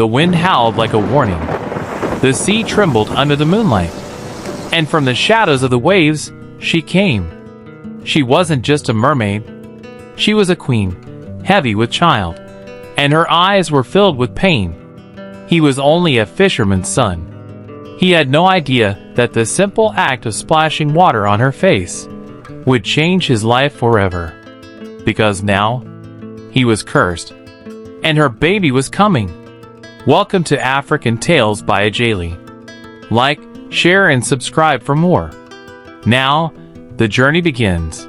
The wind howled like a warning. The sea trembled under the moonlight. And from the shadows of the waves, she came. She wasn't just a mermaid. She was a queen, heavy with child, and her eyes were filled with pain. He was only a fisherman's son. He had no idea that the simple act of splashing water on her face would change his life forever. Because now, he was cursed, and her baby was coming. Welcome to African Tales by Ijele. Like, share, and subscribe for more. Now, the journey begins.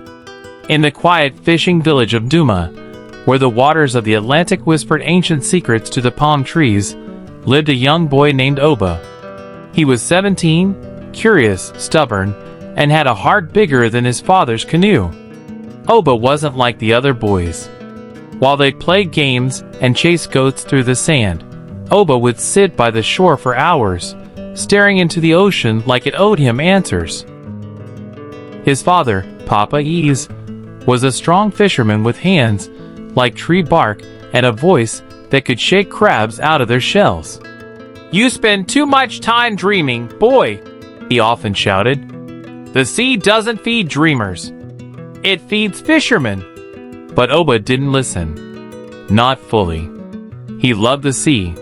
In the quiet fishing village of Duma, where the waters of the Atlantic whispered ancient secrets to the palm trees, lived a young boy named Oba. He was 17, curious, stubborn, and had a heart bigger than his father's canoe. Oba wasn't like the other boys. While they played games and chased goats through the sand, Oba would sit by the shore for hours, staring into the ocean like it owed him answers. His father, Papa Ease, was a strong fisherman with hands like tree bark and a voice that could shake crabs out of their shells. "You spend too much time dreaming, boy," he often shouted. "The sea doesn't feed dreamers. It feeds fishermen." But Oba didn't listen. Not fully. He loved the sea.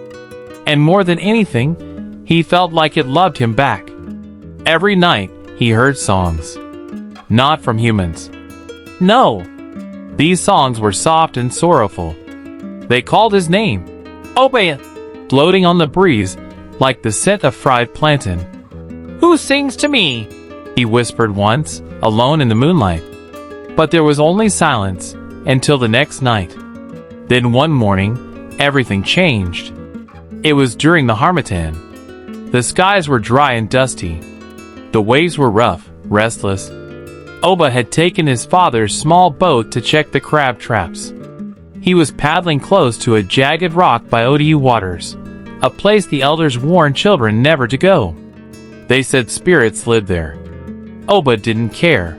And more than anything, he felt like it loved him back. Every night, he heard songs. Not from humans. No. These songs were soft and sorrowful. They called his name, Oba, floating on the breeze like the scent of fried plantain. "Who sings to me?" he whispered once, alone in the moonlight. But there was only silence until the next night. Then one morning, everything changed. It was during the harmattan. The skies were dry and dusty. The waves were rough, restless. Oba had taken his father's small boat to check the crab traps. He was paddling close to a jagged rock by Odu waters, a place the elders warned children never to go. They said spirits lived there. Oba didn't care.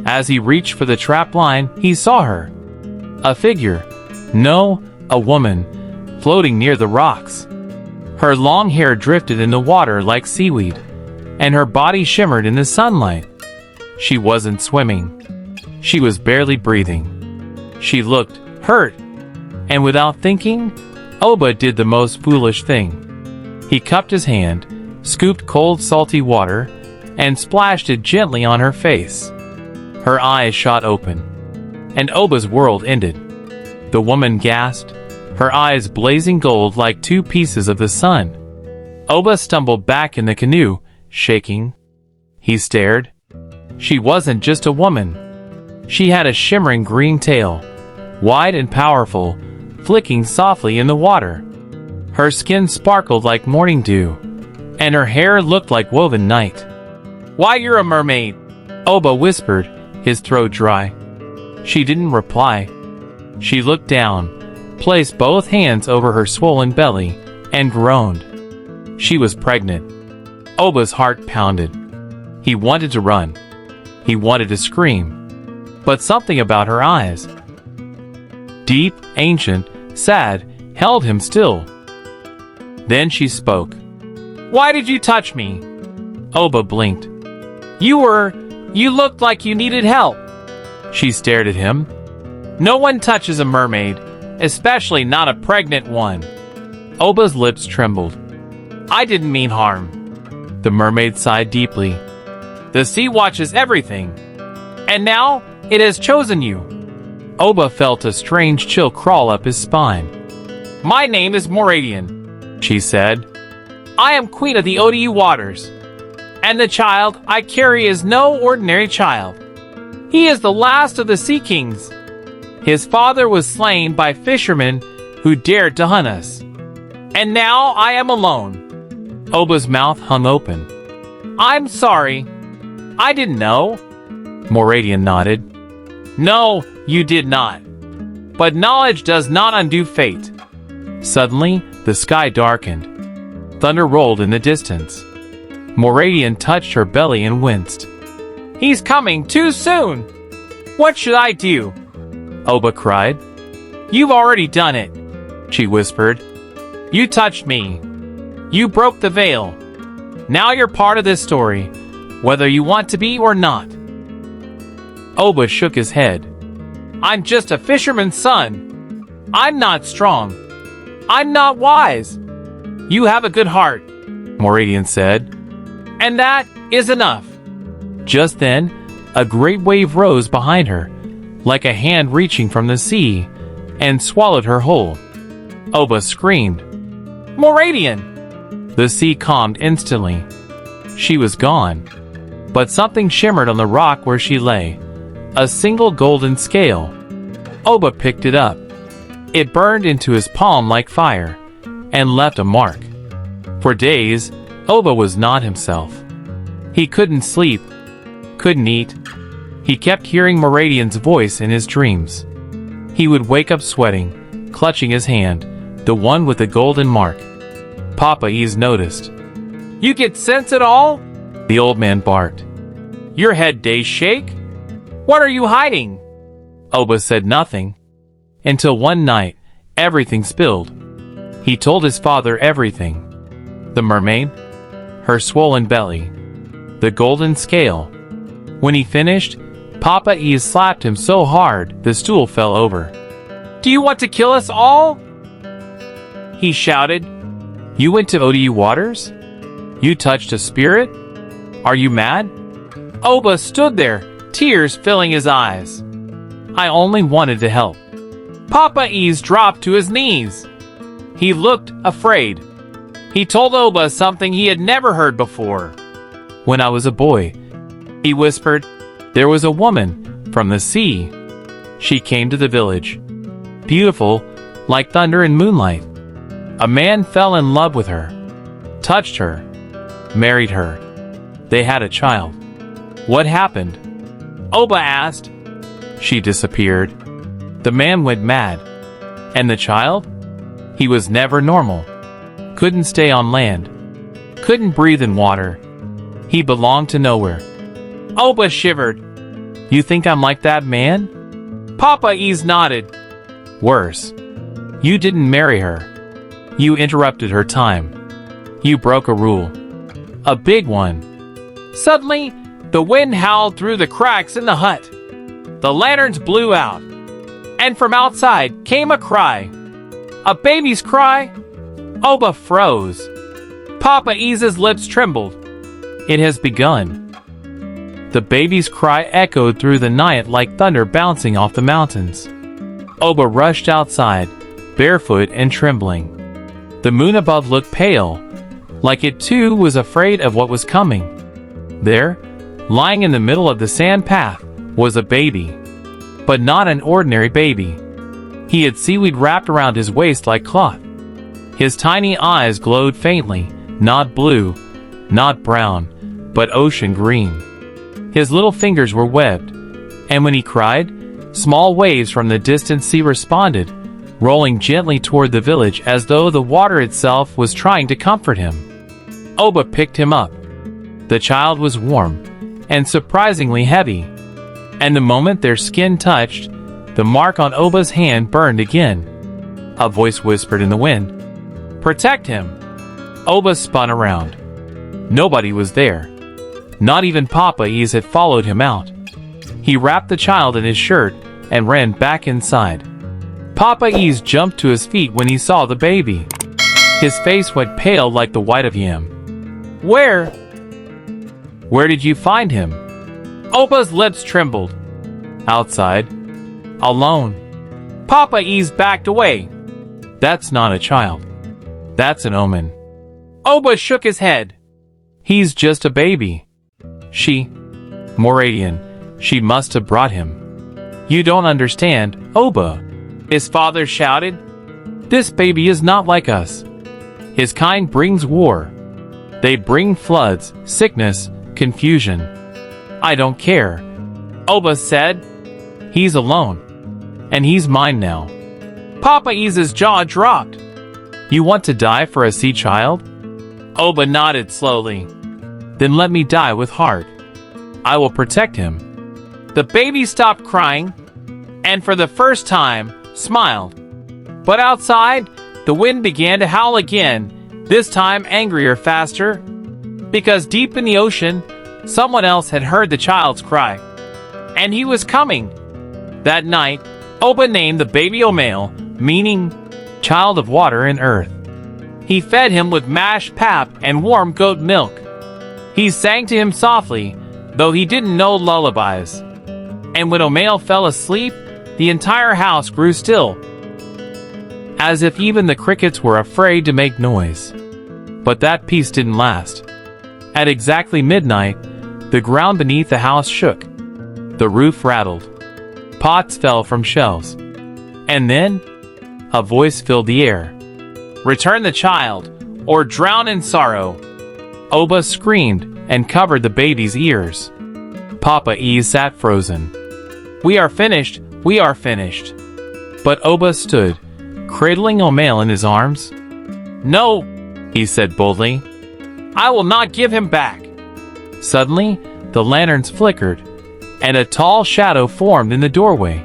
As he reached for the trap line, he saw her. A figure. No, a woman, floating near the rocks. Her long hair drifted in the water like seaweed, and her body shimmered in the sunlight. She wasn't swimming. She was barely breathing. She looked hurt, and without thinking, Oba did the most foolish thing. He cupped his hand, scooped cold salty water, and splashed it gently on her face. Her eyes shot open, and Oba's world ended. The woman gasped, her eyes blazing gold like two pieces of the sun. Oba stumbled back in the canoe, shaking. He stared. She wasn't just a woman. She had a shimmering green tail, wide and powerful, flicking softly in the water. Her skin sparkled like morning dew, and her hair looked like woven night. "Why, you're a mermaid," Oba whispered, his throat dry. She didn't reply. She looked down, placed both hands over her swollen belly, and groaned. She was pregnant. Oba's heart pounded. He wanted to run. He wanted to scream. But something about her eyes, deep, ancient, sad, held him still. Then she spoke. "Why did you touch me?" Oba blinked. You looked like you needed help." She stared at him. "No one touches a mermaid, especially not a pregnant one." Oba's lips trembled. "I didn't mean harm." The mermaid sighed deeply. "The sea watches everything, and now it has chosen you." Oba felt a strange chill crawl up his spine. "My name is Moradian," she said. "I am queen of the Odu waters, and the child I carry is no ordinary child. He is the last of the sea kings. His father was slain by fishermen who dared to hunt us. And now I am alone." Oba's mouth hung open. "I'm sorry. I didn't know." Moradian nodded. "No, you did not. But knowledge does not undo fate." Suddenly, the sky darkened. Thunder rolled in the distance. Moradian touched her belly and winced. "He's coming too soon! What should I do?" Oba cried. "You've already done it," she whispered. You touched me. You broke the veil. Now you're part of this story, whether you want to be or not. Oba shook his head. I'm just a fisherman's son. I'm not strong. I'm not wise. You have a good heart, Moradian said. And that is enough. Just then, a great wave rose behind her, like a hand reaching from the sea, and swallowed her whole. Oba screamed, Moradian! The sea calmed instantly. She was gone. But something shimmered on the rock where she lay. A single golden scale. Oba picked it up. It burned into his palm like fire, and left a mark. For days, Oba was not himself. He couldn't sleep, couldn't eat. He kept hearing Moradian's voice in his dreams. He would wake up sweating, clutching his hand, the one with the golden mark. Papa Ease noticed. You get sense at all? The old man barked. Your head days shake? What are you hiding? Oba said nothing. Until one night, everything spilled. He told his father everything. The mermaid, her swollen belly, the golden scale. When he finished, Papa Ease slapped him so hard the stool fell over. Do you want to kill us all? He shouted. You went to ODU Waters? You touched a spirit? Are you mad? Oba stood there, tears filling his eyes. I only wanted to help. Papa Ease dropped to his knees. He looked afraid. He told Oba something he had never heard before. When I was a boy, he whispered, there was a woman from the sea. She came to the village. Beautiful, like thunder and moonlight. A man fell in love with her, touched her, married her. They had a child. What happened? Oba asked. She disappeared. The man went mad. And the child? He was never normal. Couldn't stay on land. Couldn't breathe in water. He belonged to nowhere. Oba shivered. You think I'm like that man? Papa Ease nodded. Worse. You didn't marry her. You interrupted her time. You broke a rule. A big one. Suddenly, the wind howled through the cracks in the hut. The lanterns blew out. And from outside came a cry. A baby's cry? Oba froze. Papa Ease's lips trembled. It has begun. The baby's cry echoed through the night like thunder bouncing off the mountains. Oba rushed outside, barefoot and trembling. The moon above looked pale, like it too was afraid of what was coming. There, lying in the middle of the sand path, was a baby. But not an ordinary baby. He had seaweed wrapped around his waist like cloth. His tiny eyes glowed faintly, not blue, not brown, but ocean green. His little fingers were webbed, and when he cried, small waves from the distant sea responded, rolling gently toward the village as though the water itself was trying to comfort him. Oba picked him up. The child was warm, and surprisingly heavy. And the moment their skin touched, the mark on Oba's hand burned again. A voice whispered in the wind, Protect him! Oba spun around. Nobody was there. Not even Papa Ease had followed him out. He wrapped the child in his shirt and ran back inside. Papa Ease jumped to his feet when he saw the baby. His face went pale like the white of yam. Where did you find him? Opa's lips trembled. Outside. Alone. Papa Ease backed away. That's not a child. That's an omen. Oba shook his head. He's just a baby. Moradian, she must have brought him. You don't understand, Oba. His father shouted. This baby is not like us. His kind brings war. They bring floods, sickness, confusion. I don't care. Oba said. He's alone. And he's mine now. Papa Ease's jaw dropped. You want to die for a sea child? Oba nodded slowly. Then let me die with heart. I will protect him. The baby stopped crying, and for the first time, smiled. But outside, The wind began to howl again, this time angrier, faster, because deep in the ocean, someone else had heard the child's cry, and he was coming. That night, Oba named the baby Omale, meaning child of water and earth. He fed him with mashed pap and warm goat milk. He sang to him softly, though he didn't know lullabies. And when Omale fell asleep, the entire house grew still, as if even the crickets were afraid to make noise. But that peace didn't last. At exactly midnight, the ground beneath the house shook. The roof rattled. Pots fell from shelves. And then, a voice filled the air. "Return the child, or drown in sorrow." Oba screamed and covered the baby's ears. Papa E sat frozen. "We are finished, we are finished." But Oba stood, cradling Omale in his arms. "No," he said boldly. "I will not give him back." Suddenly, the lanterns flickered, and a tall shadow formed in the doorway.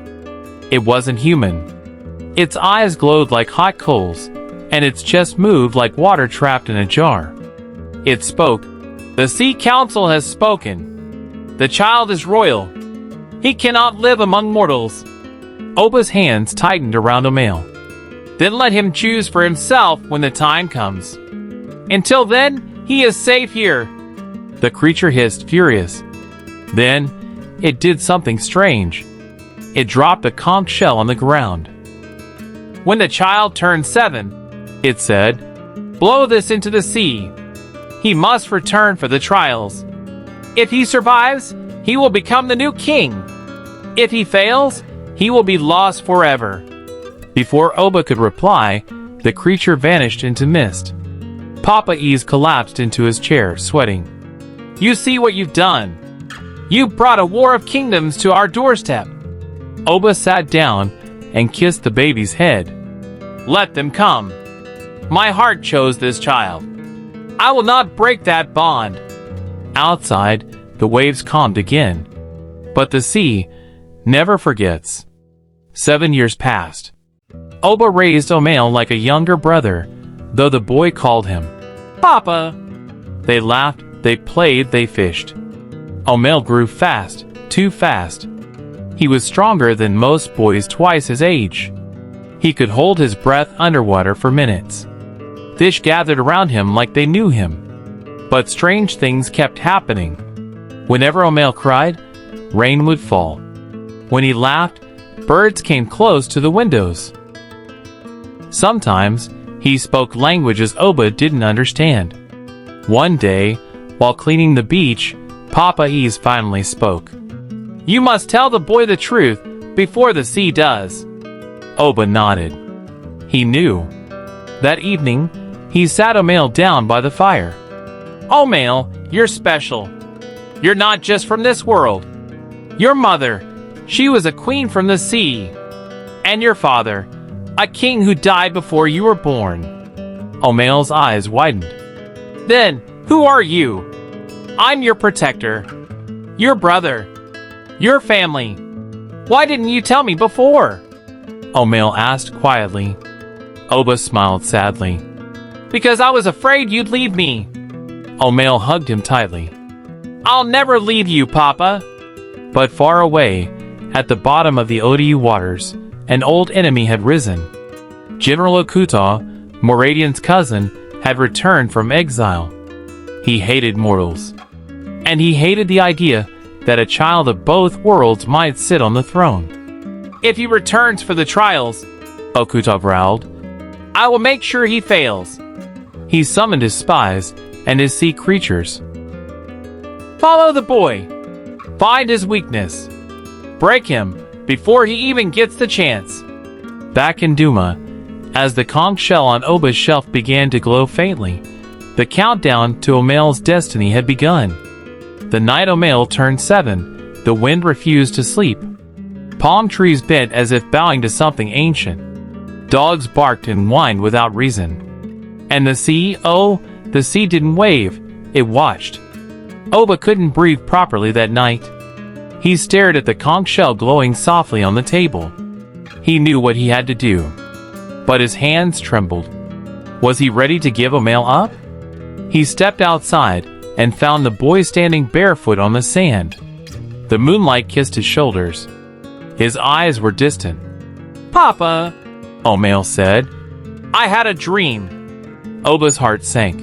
It wasn't human. Its eyes glowed like hot coals, and its chest moved like water trapped in a jar. It spoke. "The Sea Council has spoken. The child is royal. He cannot live among mortals." Oba's hands tightened around Omale. "Then let him choose for himself when the time comes. Until then, he is safe here." The creature hissed, furious. Then, it did something strange. It dropped a conch shell on the ground. "When the child turns 7, it said, blow this into the sea. He must return for the trials. If he survives, he will become the new king. If he fails, he will be lost forever." Before Oba could reply, the creature vanished into mist. Papa Ease collapsed into his chair, sweating. "You see what you've done? You brought a war of kingdoms to our doorstep." Oba sat down and kissed the baby's head. "Let them come. My heart chose this child. I will not break that bond." Outside, the waves calmed again. But the sea never forgets. 7 years passed. Oba raised Omale like a younger brother, though the boy called him Papa. They laughed, they played, they fished. Omale grew fast, too fast. He was stronger than most boys twice his age. He could hold his breath underwater for minutes. Fish gathered around him like they knew him. But strange things kept happening. Whenever Omale cried, rain would fall. When he laughed, birds came close to the windows. Sometimes, he spoke languages Oba didn't understand. One day, while cleaning the beach, Papa Ease finally spoke. "You must tell the boy the truth before the sea does." Oba nodded. He knew. That evening, he sat Omale down by the fire. "Omale, you're special. You're not just from this world. Your mother, she was a queen from the sea. And your father, a king who died before you were born." Omale's eyes widened. "Then, who are you?" "I'm your protector. Your brother. Your family. Why didn't you tell me before?" Omale asked quietly. Oba smiled sadly. "Because I was afraid you'd leave me." Omale hugged him tightly. "I'll never leave you, Papa." But far away, at the bottom of the Odu waters, an old enemy had risen. General Okuta, Moradian's cousin, had returned from exile. He hated mortals. And he hated the idea that a child of both worlds might sit on the throne. "If he returns for the trials," Okuta growled, "I will make sure he fails." He summoned his spies and his sea creatures. "Follow the boy. Find his weakness. Break him before he even gets the chance." Back in Duma, as the conch shell on Oba's shelf began to glow faintly, the countdown to Omale's destiny had begun. The night Omale turned 7, the wind refused to sleep. Palm trees bent as if bowing to something ancient. Dogs barked and whined without reason. And the sea, oh, the sea didn't wave, it watched. Oba couldn't breathe properly that night. He stared at the conch shell glowing softly on the table. He knew what he had to do. But his hands trembled. Was he ready to give Omail up? He stepped outside and found the boy standing barefoot on the sand. The moonlight kissed his shoulders. His eyes were distant. "Papa," Omail said, "I had a dream." Oba's heart sank.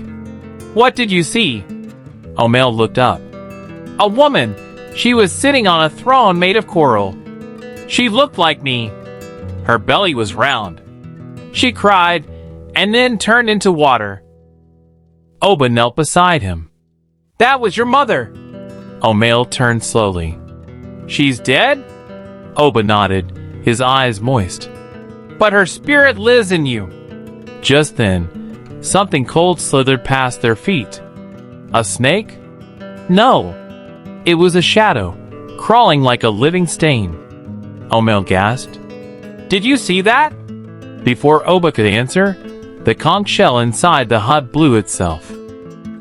"What did you see?" Omail looked up. "A woman. She was sitting on a throne made of coral. She looked like me. Her belly was round. She cried and then turned into water." Oba knelt beside him. "That was your mother." Omail turned slowly. "She's dead?" Oba nodded, his eyes moist. "But her spirit lives in you." Just then, something cold slithered past their feet. A snake? No. It was a shadow, crawling like a living stain. Omail gasped. "Did you see that?" Before Oba could answer, the conch shell inside the hut blew itself.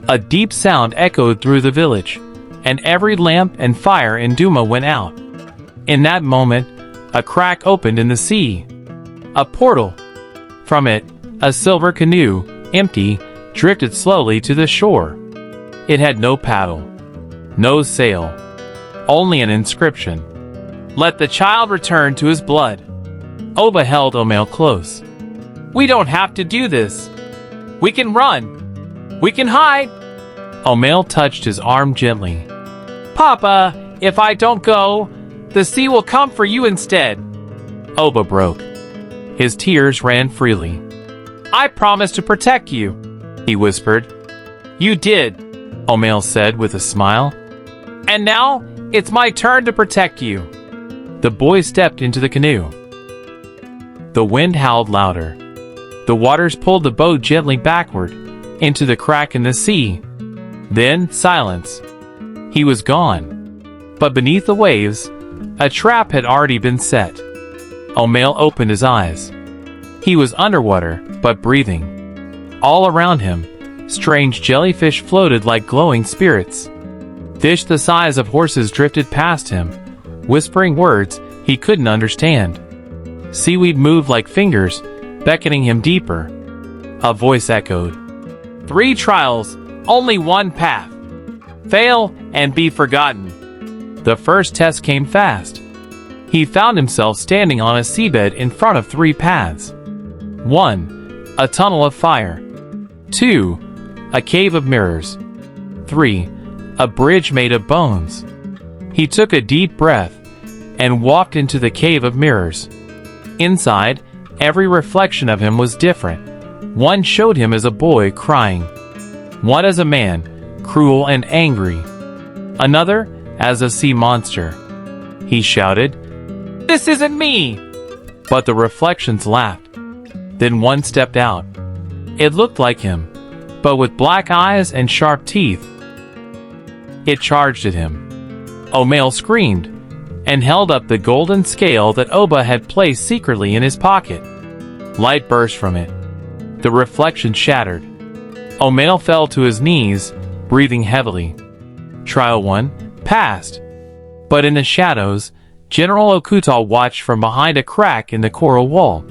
A deep sound echoed through the village, and every lamp and fire in Duma went out. In that moment, a crack opened in the sea. A portal. From it, a silver canoe, empty, drifted slowly to the shore. It had no paddle, no sail, only an inscription. "Let the child return to his blood." Oba held Omail close. "We don't have to do this. We can run. We can hide." Omail touched his arm gently. "Papa, if I don't go, the sea will come for you instead." Oba broke. His tears ran freely. "I promised to protect you," he whispered. "You did," Omail said with a smile. "And now, it's my turn to protect you." The boy stepped into the canoe. The wind howled louder. The waters pulled the boat gently backward, into the crack in the sea. Then, silence. He was gone. But beneath the waves, a trap had already been set. Omail opened his eyes. He was underwater, but breathing. All around him, strange jellyfish floated like glowing spirits. Fish the size of horses drifted past him, whispering words he couldn't understand. Seaweed moved like fingers, beckoning him deeper. A voice echoed. 3 trials, only 1 path. Fail and be forgotten. The first test came fast. He found himself standing on a seabed in front of 3 paths. 1. A tunnel of fire. 2. A cave of mirrors. 3. A bridge made of bones. He took a deep breath and walked into the cave of mirrors. Inside, every reflection of him was different. One showed him as a boy crying. One as a man, cruel and angry. Another as a sea monster. He shouted, "This isn't me!" But the reflections laughed. Then one stepped out. It looked like him, but with black eyes and sharp teeth. It charged at him. Omail screamed and held up the golden scale that Oba had placed secretly in his pocket. Light burst from it. The reflection shattered. Omail fell to his knees, breathing heavily. Trial 1 passed. But in the shadows, General Okutal watched from behind a crack in the coral wall.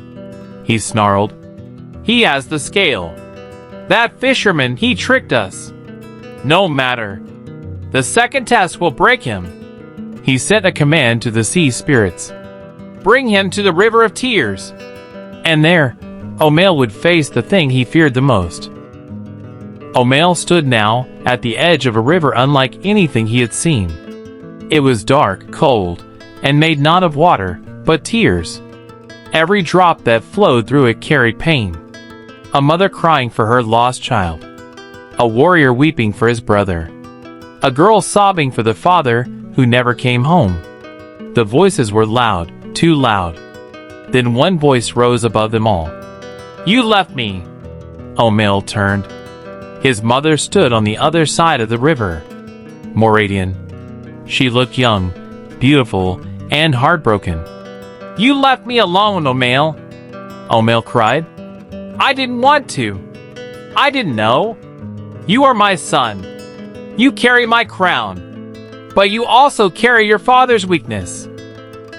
He snarled, "He has the scale. That fisherman, he tricked us. No matter. The second test will break him." He sent a command to the sea spirits. "Bring him to the river of tears." And there, Omail would face the thing he feared the most. Omail stood now at the edge of a river unlike anything he had seen. It was dark, cold, and made not of water, but tears. Every drop that flowed through it carried pain. A mother crying for her lost child. A warrior weeping for his brother. A girl sobbing for the father who never came home. The voices were loud, too loud. Then one voice rose above them all. "You left me." Omail turned. His mother stood on the other side of the river. Moradian. She looked young, beautiful, and heartbroken. "You left me alone, Omail." Omail cried. "I didn't want to. I didn't know. You are my son. You carry my crown. But you also carry your father's weakness."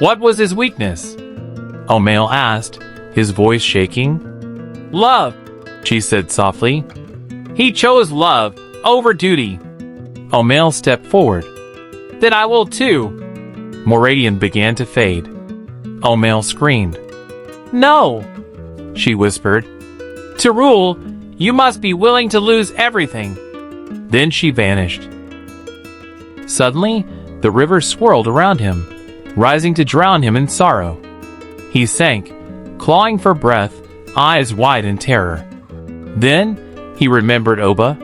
"What was his weakness?" Omail asked, his voice shaking. "Love." she said softly. He chose love over duty. Omail stepped forward. Then I will too. Moradian began to fade. Omail screamed. No, she whispered. To rule, you must be willing to lose everything. Then she vanished. Suddenly, the river swirled around him, rising to drown him in sorrow. He sank, clawing for breath, eyes wide in terror. Then, he remembered Oba,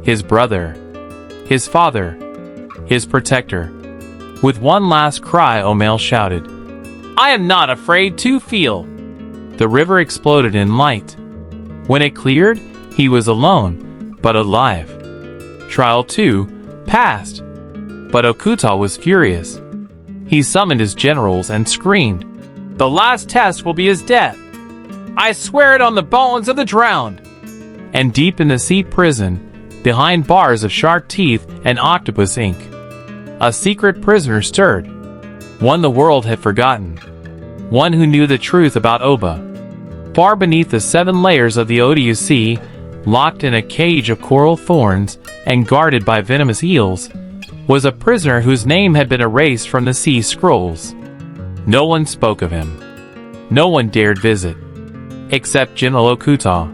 his brother, his father, his protector. With one last cry, Omail shouted, I am not afraid to feel. The river exploded in light. When it cleared, he was alone, but alive. Trial 2 passed, but Okuta was furious. He summoned his generals and screamed, The last test will be his death. I swear it on the bones of the drowned. And deep in the sea prison, behind bars of shark teeth and octopus ink, a secret prisoner stirred, one the world had forgotten, one who knew the truth about Oba. Far beneath the 7 layers of the Odyssey Sea, locked in a cage of coral thorns and guarded by venomous eels, was a prisoner whose name had been erased from the sea scrolls. No one spoke of him. No one dared visit, except General Okuta.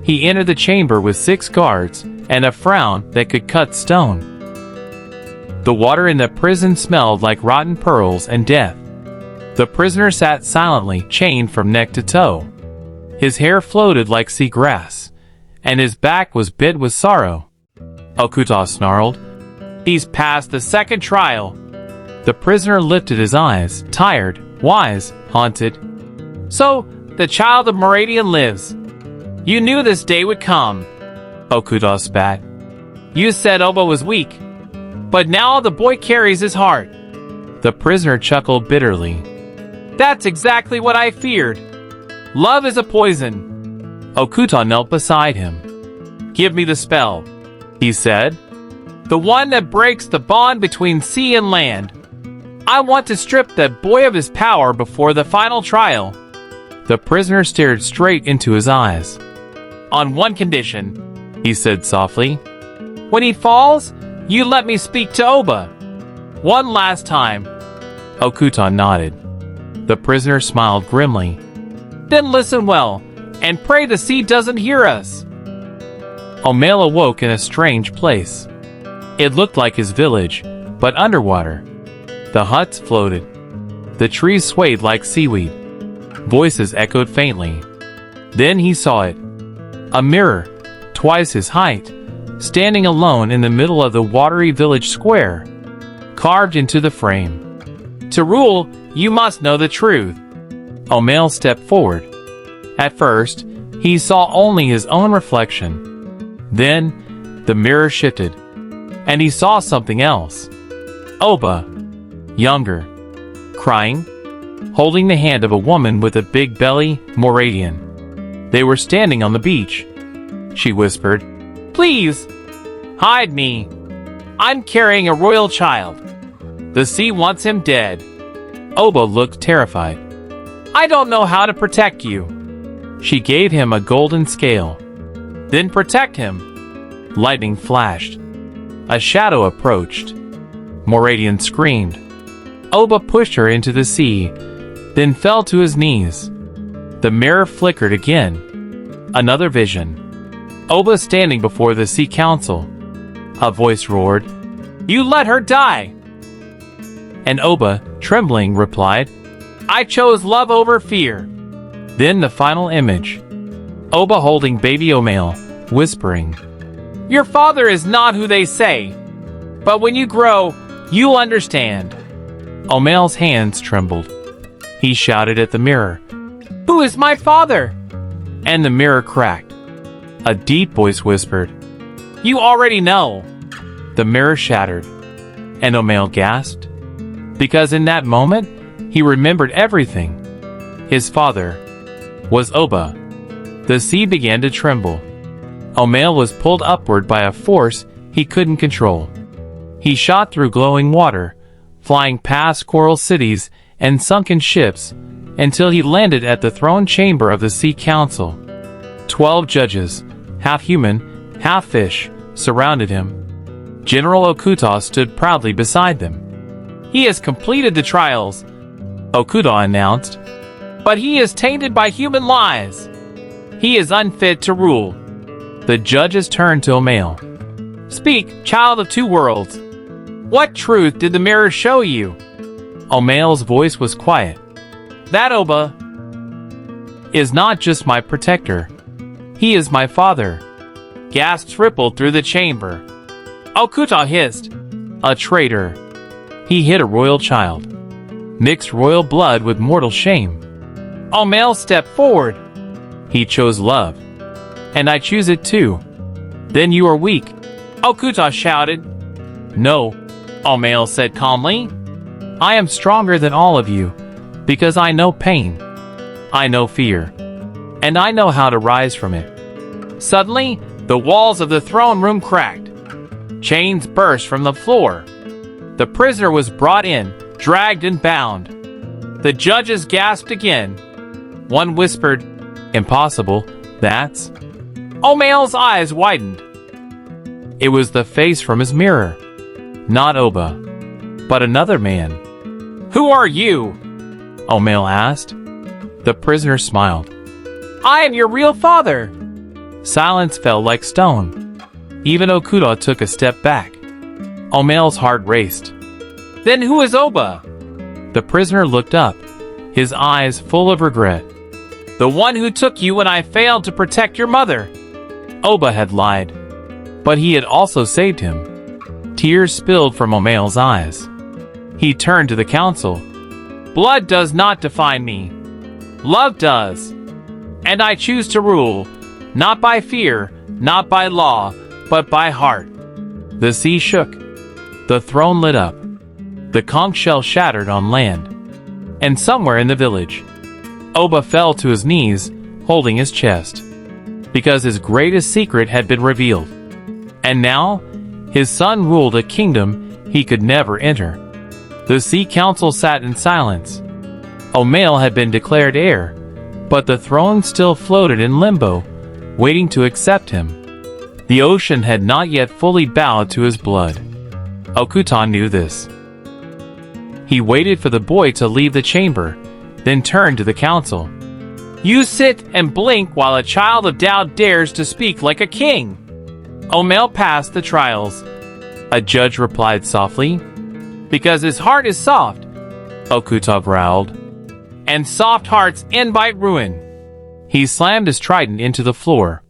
He entered the chamber with 6 guards and a frown that could cut stone. The water in the prison smelled like rotten pearls and death. The prisoner sat silently, chained from neck to toe. His hair floated like sea grass, and his back was bit with sorrow. Okuta snarled, He's passed the second trial. The prisoner lifted his eyes, tired, wise, haunted. So, the child of Moradian lives. You knew this day would come. Okuta spat. You said Oba was weak, but now the boy carries his heart. The prisoner chuckled bitterly. That's exactly what I feared. Love is a poison. Okuta knelt beside him. Give me the spell, he said. The one that breaks the bond between sea and land. I want to strip that boy of his power before the final trial. The prisoner stared straight into his eyes. On one condition, he said softly. When he falls, you let me speak to Oba. One last time. Okuta nodded. The prisoner smiled grimly. Then listen well, and pray the sea doesn't hear us. Omail awoke in a strange place. It looked like his village, but underwater. The huts floated. The trees swayed like seaweed. Voices echoed faintly. Then he saw it. A mirror, twice his height, standing alone in the middle of the watery village square, carved into the frame. To rule, you must know the truth. Omail stepped forward. At first, he saw only his own reflection. Then, the mirror shifted, and he saw something else. Oba, younger, crying, holding the hand of a woman with a big belly, Moradian. They were standing on the beach. She whispered, Please, hide me. I'm carrying a royal child. The sea wants him dead. Oba looked terrified. I don't know how to protect you. She gave him a golden scale. Then protect him. Lightning flashed. A shadow approached. Moradian screamed. Oba pushed her into the sea, then fell to his knees. The mirror flickered again. Another vision. Oba standing before the Sea Council. A voice roared, You let her die! And Oba, trembling, replied, I chose love over fear. Then the final image. Oba holding baby Omail, whispering, Your father is not who they say, but when you grow, you'll understand. Omail's hands trembled. He shouted at the mirror, Who is my father? And the mirror cracked. A deep voice whispered, You already know. The mirror shattered, and Omail gasped, because in that moment, he remembered everything. His father was Oba. The sea began to tremble. Omail was pulled upward by a force he couldn't control. He shot through glowing water, flying past coral cities and sunken ships, until he landed at the throne chamber of the Sea Council. 12 judges, half human, half fish, surrounded him. General Okuta stood proudly beside them. "He has completed the trials," Okuta announced. "But he is tainted by human lies. He is unfit to rule." The judges turned to Omail. "Speak, child of two worlds. What truth did the mirror show you?" Omail's voice was quiet. "That Oba is not just my protector. He is my father." Gasps rippled through the chamber. Okuta hissed, "A traitor. He hid a royal child. Mixed royal blood with mortal shame." Omail stepped forward. "He chose love. And I choose it too." "Then you are weak," Okuta shouted. "No," Omail said calmly. "I am stronger than all of you, because I know pain. I know fear. And I know how to rise from it." Suddenly, the walls of the throne room cracked. Chains burst from the floor. The prisoner was brought in, dragged and bound. The judges gasped again. One whispered, "Impossible, that's..." Omail's eyes widened. It was the face from his mirror. Not Oba, but another man. "Who are you?" Omail asked. The prisoner smiled. "I am your real father." Silence fell like stone. Even Okuta took a step back. Omail's heart raced. "Then who is Oba?" The prisoner looked up, his eyes full of regret. "The one who took you when I failed to protect your mother." Oba had lied, but he had also saved him. Tears spilled from Omail's eyes. He turned to the council. "Blood does not define me. Love does. And I choose to rule, not by fear, not by law, but by heart." The sea shook. The throne lit up. The conch shell shattered on land. And somewhere in the village, Oba fell to his knees, holding his chest. Because his greatest secret had been revealed. And now, his son ruled a kingdom he could never enter. The Sea Council sat in silence. Omail had been declared heir, but the throne still floated in limbo, waiting to accept him. The ocean had not yet fully bowed to his blood. Okuta knew this. He waited for the boy to leave the chamber, then turned to the council. "You sit and blink while a child of doubt dares to speak like a king." Omail passed the trials, a judge replied softly. "Because his heart is soft," Okuta growled. "And soft hearts invite ruin." He slammed his trident into the floor.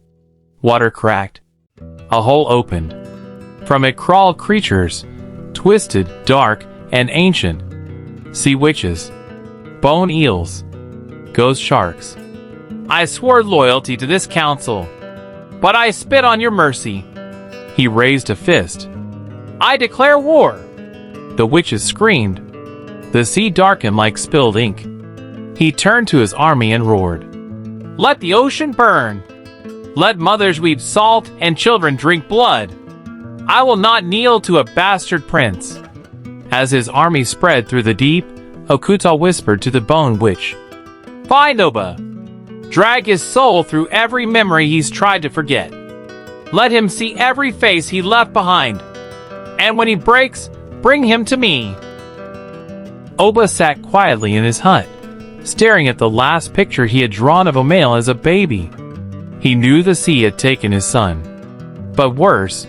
Water cracked. A hole opened. From it crawled creatures, twisted, dark, and ancient. Sea witches, bone eels, ghost sharks. "I swore loyalty to this council, but I spit on your mercy." He raised a fist. "I declare war." The witches screamed. The sea darkened like spilled ink. He turned to his army and roared, "Let the ocean burn. Let mothers weep salt and children drink blood. I will not kneel to a bastard prince." As his army spread through the deep, Okuta whispered to the bone witch, "Find Oba. Drag his soul through every memory he's tried to forget. Let him see every face he left behind. And when he breaks, bring him to me." Oba sat quietly in his hut, staring at the last picture he had drawn of Omail as a baby. He knew the sea had taken his son. But worse,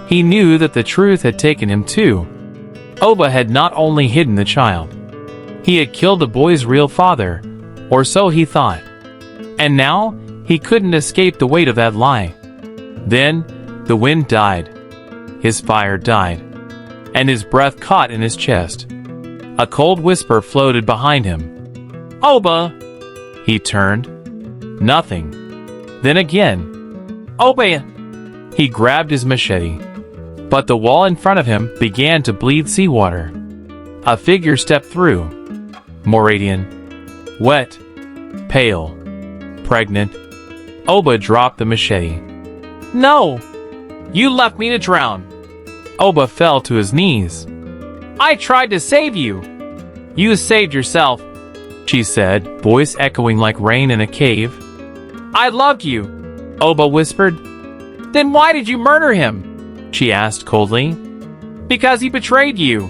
he knew that the truth had taken him too. Oba had not only hidden the child. He had killed the boy's real father, or so he thought. And now, he couldn't escape the weight of that lie. Then, the wind died. His fire died. And his breath caught in his chest. A cold whisper floated behind him. "Oba!" He turned. Nothing. Then again. "Oba!" He grabbed his machete. But the wall in front of him began to bleed seawater. A figure stepped through. Moradian. Wet. Pale. Pregnant. Oba dropped the machete. "No! You left me to drown." Oba fell to his knees. "I tried to save you." "You saved yourself," she said, voice echoing like rain in a cave. "I loved you. Oba whispered. Then why did you murder him? She asked coldly. Because he betrayed you,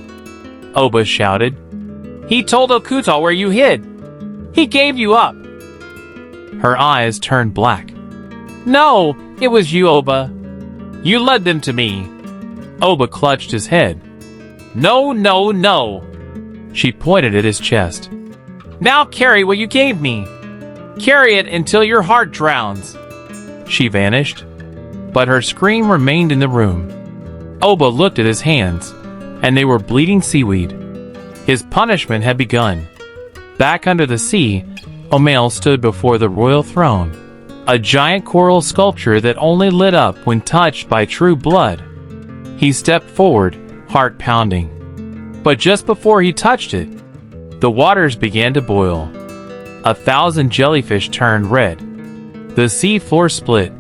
Oba shouted. He told Okuta where you hid. He gave you up. Her eyes turned black. No, it was you, Oba. You led them to me. Oba clutched his head. No, no, no. She pointed at his chest. Now carry what you gave me. Carry it until your heart drowns. She vanished, but her scream remained in the room. Oba looked at his hands, and they were bleeding seaweed. His punishment had begun. Back under the sea, Omail stood before the royal throne, a giant coral sculpture that only lit up when touched by true blood. He stepped forward, heart pounding. But just before he touched it, the waters began to boil. 1,000 jellyfish turned red. The sea floor split,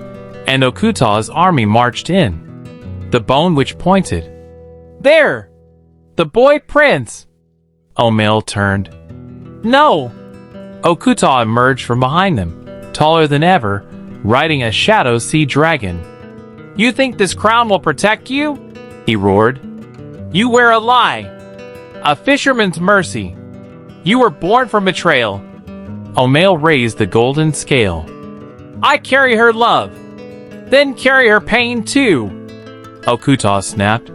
and Okuta's army marched in. The bone which pointed. There! The boy prince! Omail turned. No! Okuta emerged from behind them, taller than ever, riding a shadow sea dragon. You think this crown will protect you? He roared. You wear a lie. A fisherman's mercy. You were born for betrayal. Omail raised the golden scale. I carry her love. Then carry her pain too. Okuta snapped.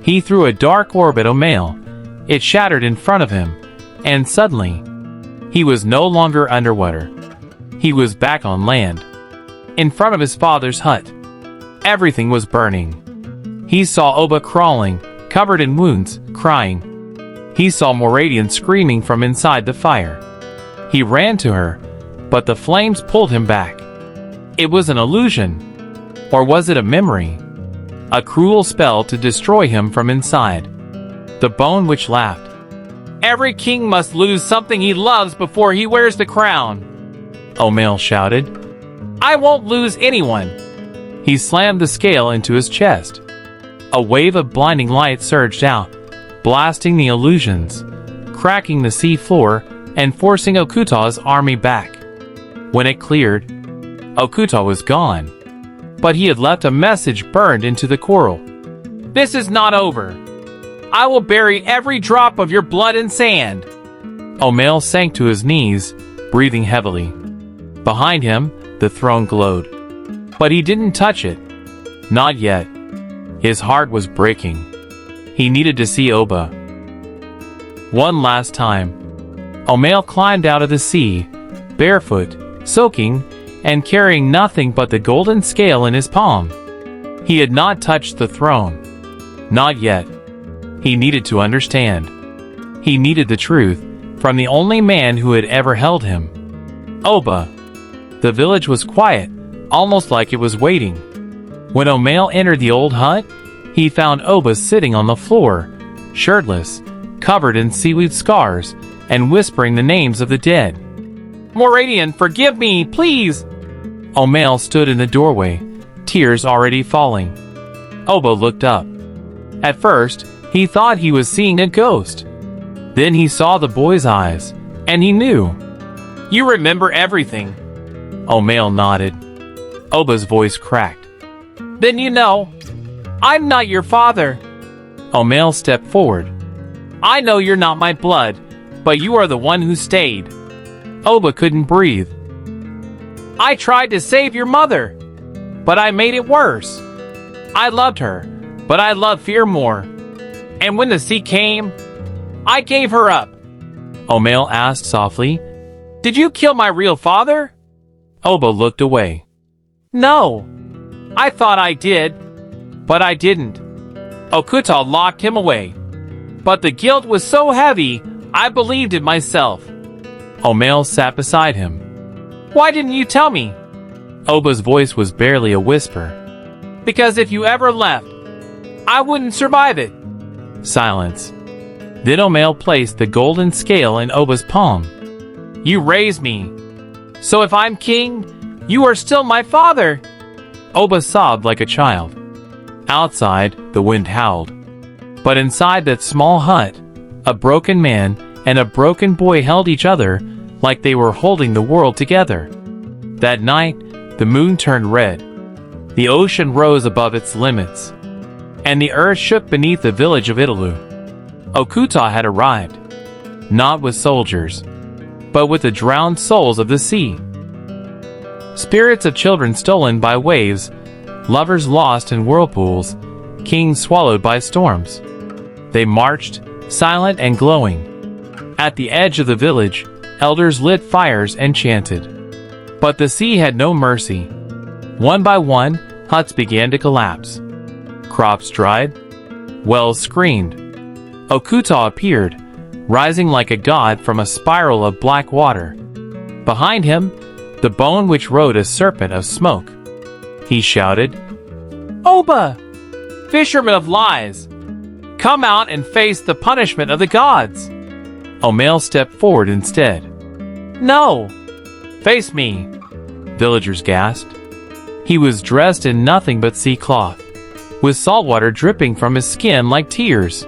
He threw a dark orb at Omail. It shattered in front of him, and suddenly, he was no longer underwater. He was back on land, in front of his father's hut. Everything was burning. He saw Oba crawling, covered in wounds, crying. He saw Moradian screaming from inside the fire. He ran to her, but the flames pulled him back. It was an illusion. Or was it a memory? A cruel spell to destroy him from inside. The bone which laughed. Every king must lose something he loves before he wears the crown. Omail shouted. I won't lose anyone. He slammed the scale into his chest. A wave of blinding light surged out, blasting the illusions, cracking the sea floor, and forcing Okuta's army back. When it cleared, Okuta was gone, but he had left a message burned into the coral. This is not over. I will bury every drop of your blood in sand. Omail sank to his knees, breathing heavily. Behind him, the throne glowed. But he didn't touch it. Not yet. His heart was breaking. He needed to see Oba. One last time. Omail climbed out of the sea, barefoot, soaking, and carrying nothing but the golden scale in his palm. He had not touched the throne. Not yet. He needed to understand. He needed the truth from the only man who had ever held him. Oba. The village was quiet, almost like it was waiting. When Omail entered the old hut, he found Oba sitting on the floor, shirtless, covered in seaweed scars, and whispering the names of the dead. Moradian, forgive me, please! Omail stood in the doorway, tears already falling. Oba looked up. At first, he thought he was seeing a ghost. Then he saw the boy's eyes, and he knew. You remember everything. Omail nodded. Oba's voice cracked. Then you know, I'm not your father. Omail stepped forward. I know you're not my blood, but you are the one who stayed. Oba couldn't breathe. I tried to save your mother, but I made it worse. I loved her, but I loved fear more. And when the sea came, I gave her up. Omail asked softly, Did you kill my real father? Oba looked away. No, I thought I did, but I didn't. Okuta locked him away. But the guilt was so heavy, I believed it myself. Omail sat beside him. Why didn't you tell me? Oba's voice was barely a whisper. Because if you ever left, I wouldn't survive it. Silence. Then Omail placed the golden scale in Oba's palm. You raised me. So if I'm king, you are still my father. Oba sobbed like a child. Outside, the wind howled. But inside that small hut, a broken man and a broken boy held each other like they were holding the world together. That night, The moon turned red. The ocean rose above its limits, and the earth shook beneath the village of Ijele. Okuta had arrived, not with soldiers, but with the drowned souls of the sea. Spirits of children stolen by waves, lovers lost in whirlpools, kings swallowed by storms. They marched, silent and glowing. At the edge of the village, elders lit fires and chanted. But the sea had no mercy. One by one, huts began to collapse. Crops dried. Wells screamed. Okuta appeared, rising like a god from a spiral of black water. Behind him, the bone which rode a serpent of smoke. He shouted, "Oba! Fisherman of lies! Come out and face the punishment of the gods!" Omail stepped forward instead. "No! Face me!" Villagers gasped. He was dressed in nothing but sea cloth, with salt water dripping from his skin like tears.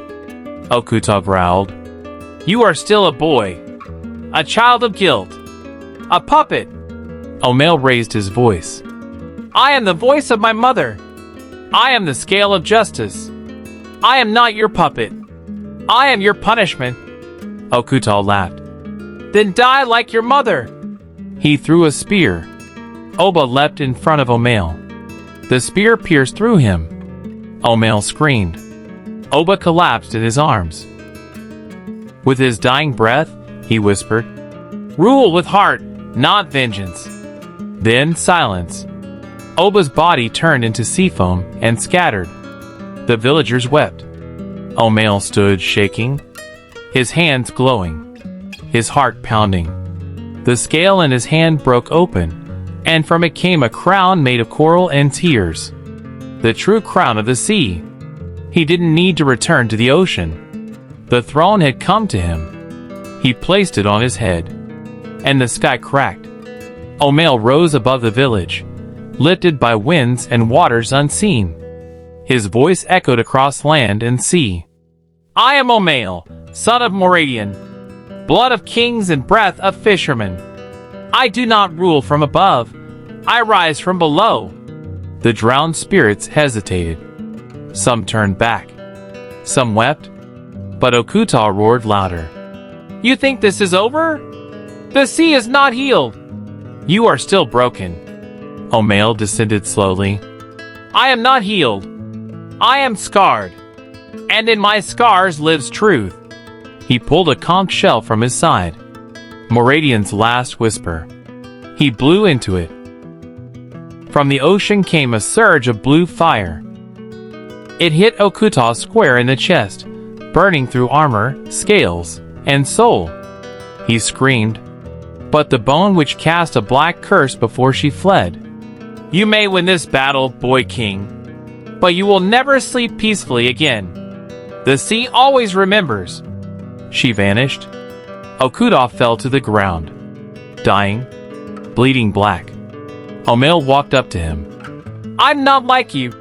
Okuta growled, "You are still a boy, a child of guilt, a puppet." Omail raised his voice. "I am the voice of my mother. I am the scale of justice. I am not your puppet. I am your punishment." Okuta laughed. "Then die like your mother." He threw a spear. Oba leapt in front of Omail. The spear pierced through him. Omail screamed. Oba collapsed in his arms. With his dying breath, he whispered, "Rule with heart, not vengeance." Then silence. Oba's body turned into sea foam and scattered. The villagers wept. Omail stood shaking, his hands glowing, his heart pounding. The scale in his hand broke open, and from it came a crown made of coral and tears. The true crown of the sea. He didn't need to return to the ocean. The throne had come to him. He placed it on his head, and the sky cracked. Omail rose above the village, lifted by winds and waters unseen. His voice echoed across land and sea. "I am Omail, son of Moradian, blood of kings and breath of fishermen. I do not rule from above, I rise from below." The drowned spirits hesitated. Some turned back. Some wept. But Okuta roared louder. "You think this is over? The sea is not healed. You are still broken." Omail descended slowly. "I am not healed. I am scarred. And in my scars lives truth." He pulled a conch shell from his side. Moradian's last whisper. He blew into it. From the ocean came a surge of blue fire. It hit Okuta square in the chest, burning through armor, scales, and soul. He screamed, but the bone which cast a black curse before she fled. "You may win this battle, boy king, but you will never sleep peacefully again. The sea always remembers." She vanished. Okuta fell to the ground, dying, bleeding black. Omail walked up to him. "I'm not like you,"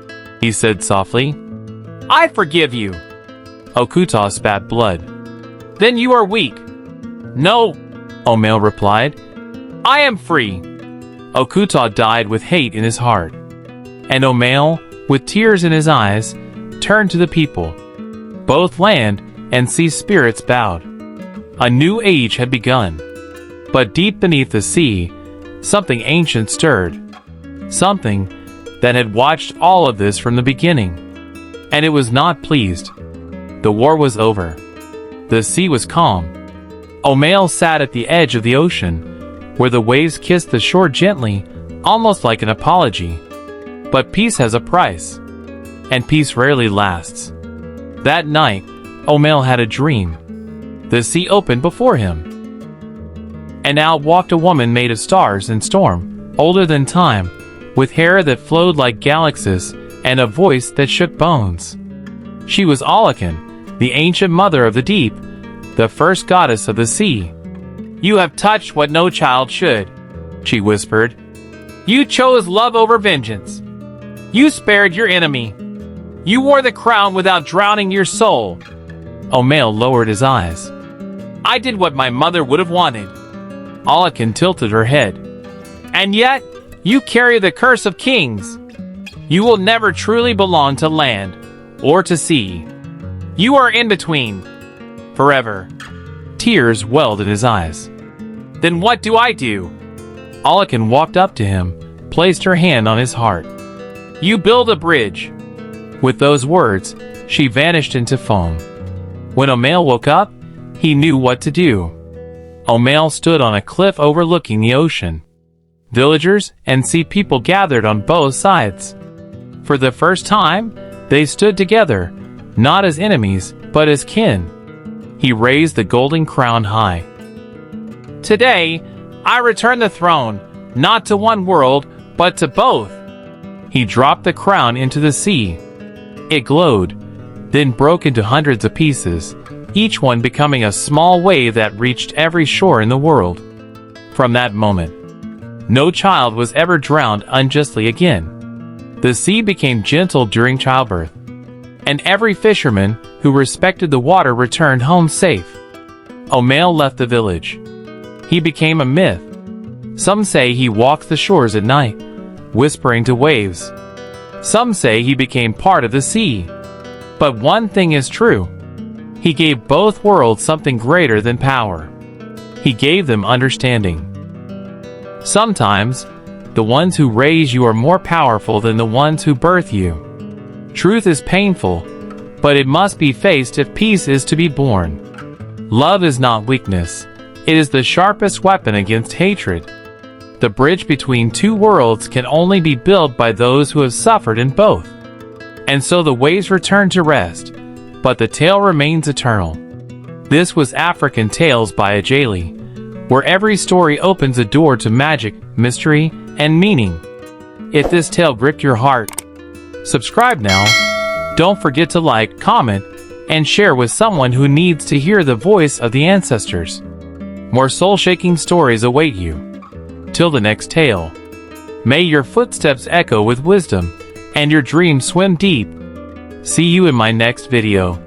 he said softly. "I forgive you." Okuta spat blood. "Then you are weak." "No," Omail replied. "I am free." Okuta died with hate in his heart. And Omail, with tears in his eyes, turned to the people. Both land and sea spirits bowed. A new age had begun. But deep beneath the sea, something ancient stirred. Something that had watched all of this from the beginning. And it was not pleased. The war was over. The sea was calm. Omail sat at the edge of the ocean, where the waves kissed the shore gently, almost like an apology. But peace has a price. And peace rarely lasts. That night, Omail had a dream. The sea opened before him. And out walked a woman made of stars and storm, older than time, with hair that flowed like galaxies and a voice that shook bones. She was Alakan, the ancient mother of the deep, the first goddess of the sea. "You have touched what no child should," she whispered. "You chose love over vengeance. You spared your enemy. You wore the crown without drowning your soul." Omail lowered his eyes. "I did what my mother would have wanted." Alakan tilted her head. "And yet, You carry the curse of kings. You will never truly belong to land or to sea. You are in between. Forever. Tears welled in his eyes. Then what do I do? Alakan walked up to him, placed her hand on his heart. You build a bridge. With those words, she vanished into foam. When Omail woke up, he knew what to do. Omail stood on a cliff overlooking the ocean. Villagers and sea people gathered on both sides. For the first time, they stood together, not as enemies, but as kin. He raised the golden crown high. Today, I return the throne, not to one world, but to both. He dropped the crown into the sea. It glowed, then broke into hundreds of pieces, each one becoming a small wave that reached every shore in the world. From that moment, no child was ever drowned unjustly again. The sea became gentle during childbirth, and every fisherman who respected the water returned home safe. Omail left the village. He became a myth. Some say he walked the shores at night, whispering to waves. Some say he became part of the sea. But one thing is true. He gave both worlds something greater than power. He gave them understanding. Sometimes, the ones who raise you are more powerful than the ones who birth you. Truth is painful, but it must be faced if peace is to be born. Love is not weakness. It is the sharpest weapon against hatred. The bridge between two worlds can only be built by those who have suffered in both. And so the waves return to rest, but the tale remains eternal. This was African Tales by Ijele, where every story opens a door to magic, mystery, and meaning. If this tale gripped your heart, subscribe now. Don't forget to like, comment, and share with someone who needs to hear the voice of the ancestors. More soul-shaking stories await you. Till the next tale, may your footsteps echo with wisdom, and your dreams swim deep. See you in my next video.